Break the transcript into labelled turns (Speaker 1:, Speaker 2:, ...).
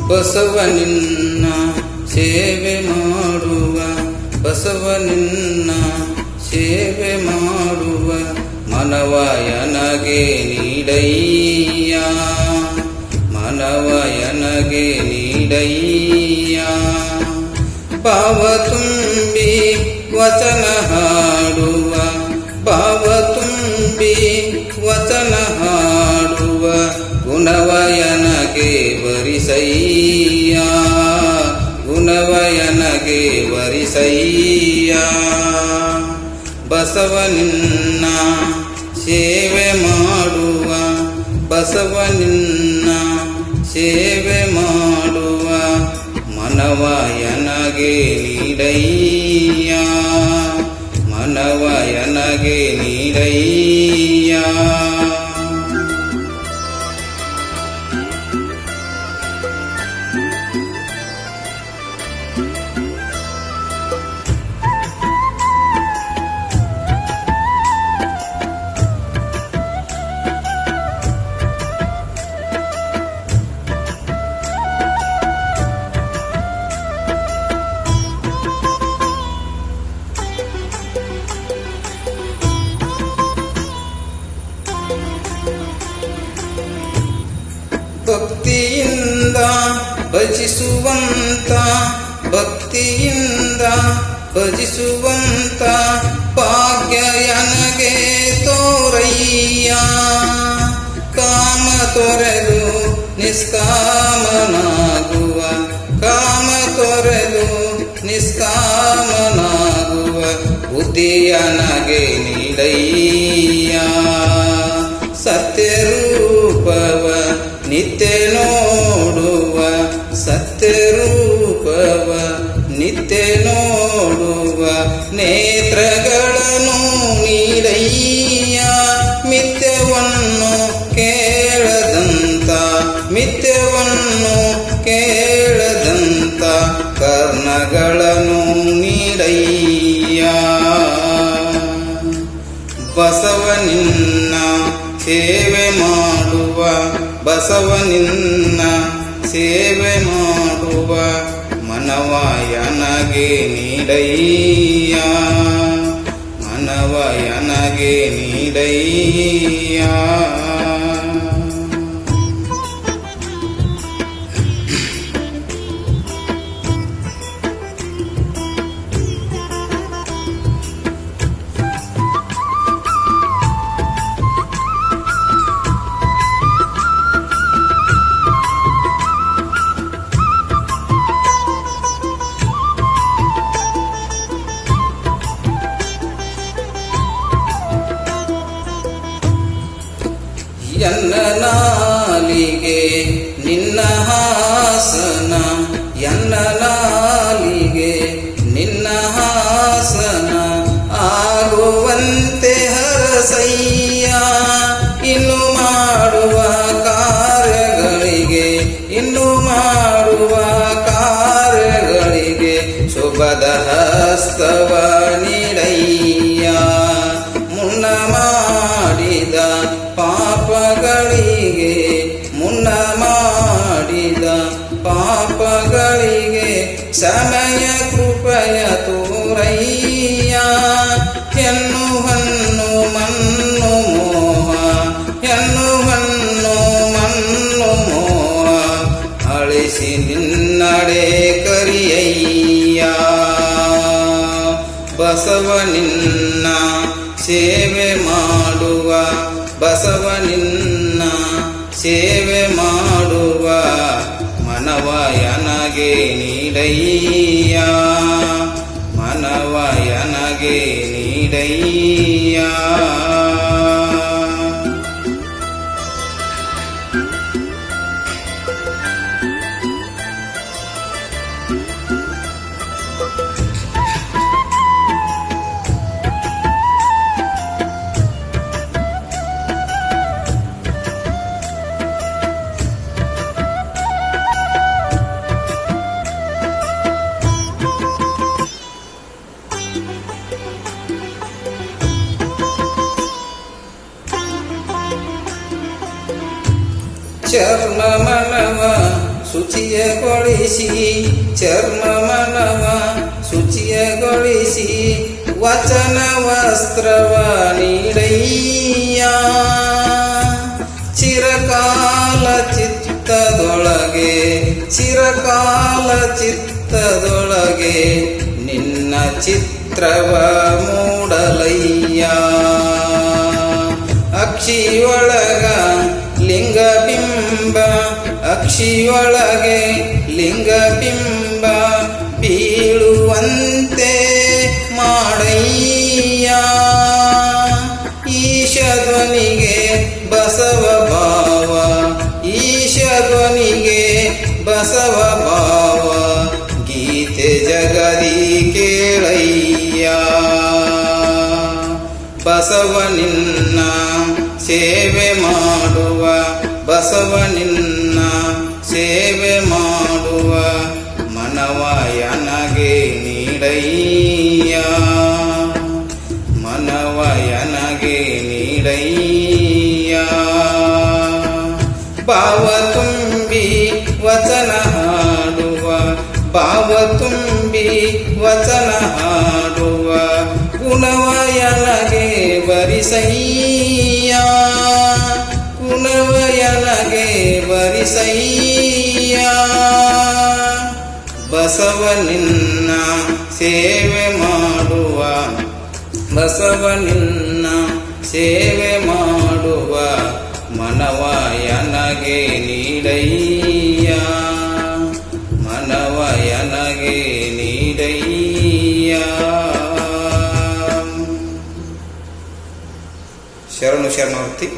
Speaker 1: ಬಸವನಿನ್ನ ಸೇವೆ ಮಾಡುವ, ಬಸವನಿನ್ನ ಸೇವೆ ಮಾಡುವ ಮನವಯನಗೆ ನೀಡಯ್ಯ, ಮನವಯನಗೆ ನೀಡಯ್ಯ. ಭಾವ ತುಂಬಿ ವಚನ ಹಾಡುವ, ಭಾವ ತುಂಬಿ ವಚನ ಹಾಡುವ ಗುಣವಯನಗೆ ವರಿಸಯ್ಯ, ಗುಣವಯನಗೆ ವರಿಸಯ್ಯ. ಬಸವನಿನ್ನ ಸೇವೆ ಮಾಡುವ, ಬಸವನಿನ್ನ ಸೇವೆ ಮಾಡುವ ಮನವಯನಗೆ ನೀಡಯ್ಯ, ಮನವಯನಗೆ ನೀಡಯ್ಯ. ಭಕ್ತಿಯಿಂದ ಭಜಿಸುವಂತ, ಭಕ್ತಿಯಿಂದ ಭಜಿಸುವಂತ ಭಾಗ್ಯಯನಗೆ ತೋರಯ್ಯ. ಕಾಮ ತೊರೆದು ನಿಷ್ಕಾಮನಾಗುವ, ಕಾಮ ತೊರೆದು ನಿಷ್ಕಾಮನಾಗುವ ಬುದ್ಧಿಯನಗೆ ನೀಡಯ್ಯ. ಸತ್ಯರೂಪವ ನಿತ್ಯ ನೋಡುವ, ಸತ್ಯರೂಪವ ನಿತ್ಯ ನೋಡುವ ನೇತ್ರಗಳನ್ನು ನೀಡಯ್ಯ. ಮಿಥ್ಯವನ್ನು ಕೇಳದಂತ, ಮಿಥ್ಯವನ್ನು ಕೇಳದಂತ ಕರ್ಣಗಳನ್ನು ನೀಡಯ್ಯ. ಬಸವನಿನ್ನ ಸೇವೆ ಮಾಡುವ, ಬಸವನಿನ್ನ ಸೇವೆ ಮಾಡುವ ಮನವಯನಗೆ ನೀಡಯ್ಯ, ಮನವಯನಗೆ ನೀಡಯ್ಯ. ಎನ್ನ ನಾಲಿಗೆ ನಿನ್ನ ಹಾಸನ, ಎನ್ನ ನಾಲಿಗೆ ನಿನ್ನ ಹಾಸನ ಆಗುವಂತೆ ಹರಸಯ್ಯ. ಇನ್ನು ಮಾಡುವ ಕಾರ್ಯಗಳಿಗೆ, ಇನ್ನು ಮಾಡುವ ಕಾರ್ಯಗಳಿಗೆ ಶುಭದ ಹಸ್ತವ ನೀಡಯ್ಯ. ಮುನ್ನ ಮಾಡಿದ ಪಾಪಗಳಿಗೆ, ಮುನ್ನ ಮಾಡಿದ ಪಾಪಗಳಿಗೆ ಸಮಯ ಕೃಪೆಯ ತೋರಯ್ಯ. ಎನ್ನುವನ್ನು ಮನ್ನು ಮೋಹ, ಎನ್ನುವನ್ನು ಮನ್ನು ಮೋಹ ಅಳಿಸಿ ನಿನ್ನಡೆ ಕರಿಯಯ್ಯ. ಬಸವನಿನ್ನ ಸೇವೆ ಮಾಡುವ, ಬಸವನಿನ್ನ ಸೇವೆ ಮಾಡುವ ಮನವಯನಗೆ ನೀಡಯ್ಯ, ಮನವಯನಗೆ ನೀಡಯ್ಯ. ಚರ್ಮ ಮನವ ಶುಚಿಯಗೊಳಿಸಿ ಚರ್ಮ ಮನವ ಶುಚಿಯಗೊಳಿಸಿ ವಚನ ವಸ್ತ್ರವ ನೀಡಯ್ಯ ಚಿರಕಾಲ ಚಿತ್ತದೊಳಗೆ ಚಿರಕಾಲ ಚಿತ್ತದೊಳಗೆ ನಿನ್ನ ಚಿತ್ರವ ಮೂಡಲಯ್ಯ ಅಕ್ಷಿಯೊಳಗ ಲಿಂಗಬಿಂಬ ಅಕ್ಷಿಯೊಳಗೆ ಲಿಂಗಬಿಂಬ ಬೀಳುವಂತೆ ಮಾಡಯ್ಯ ಈಶಧ್ವನಿಗೆ ಬಸವ ಭಾವ ಈಶಧ್ವನಿಗೆ ಬಸವ ಭಾವ ಗೀತೆ ಜಗದಿ ಕೇಳಯ್ಯ ಬಸವನಿನ್ನ ಸೇವೆ ಮಾಡುವ ಬಸವನಿನ್ನ ಸೇವೆ ಮಾಡುವ ಮನವಯನಗೆ ನೀಡಯ್ಯ ಮನವಯನಗೆ ನೀಡಯ್ಯ ಭಾವ ತುಂಬಿ ವಚನ ಹಾಡುವ ಭಾವ ತುಂಬಿ ವಚನ ಹಾಡುವ ಗುಣವಯನಗೆ ಬರಿಸಯ್ಯ ಗುಣವಯನಗೆ ಬರಿಸಯ್ಯ ಬಸವನಿನ್ನ ಸೇವೆ ಮಾಡುವ ಬಸವನಿನ್ನ ಸೇವೆ ಮಾಡುವ ಮನವಯನಗೆ ನೀಡಯ್ಯ ಮನವಯನಗೆ ನೀಡಯ್ಯ ಶರಣು ಶರಣಾರ್ಥಿ.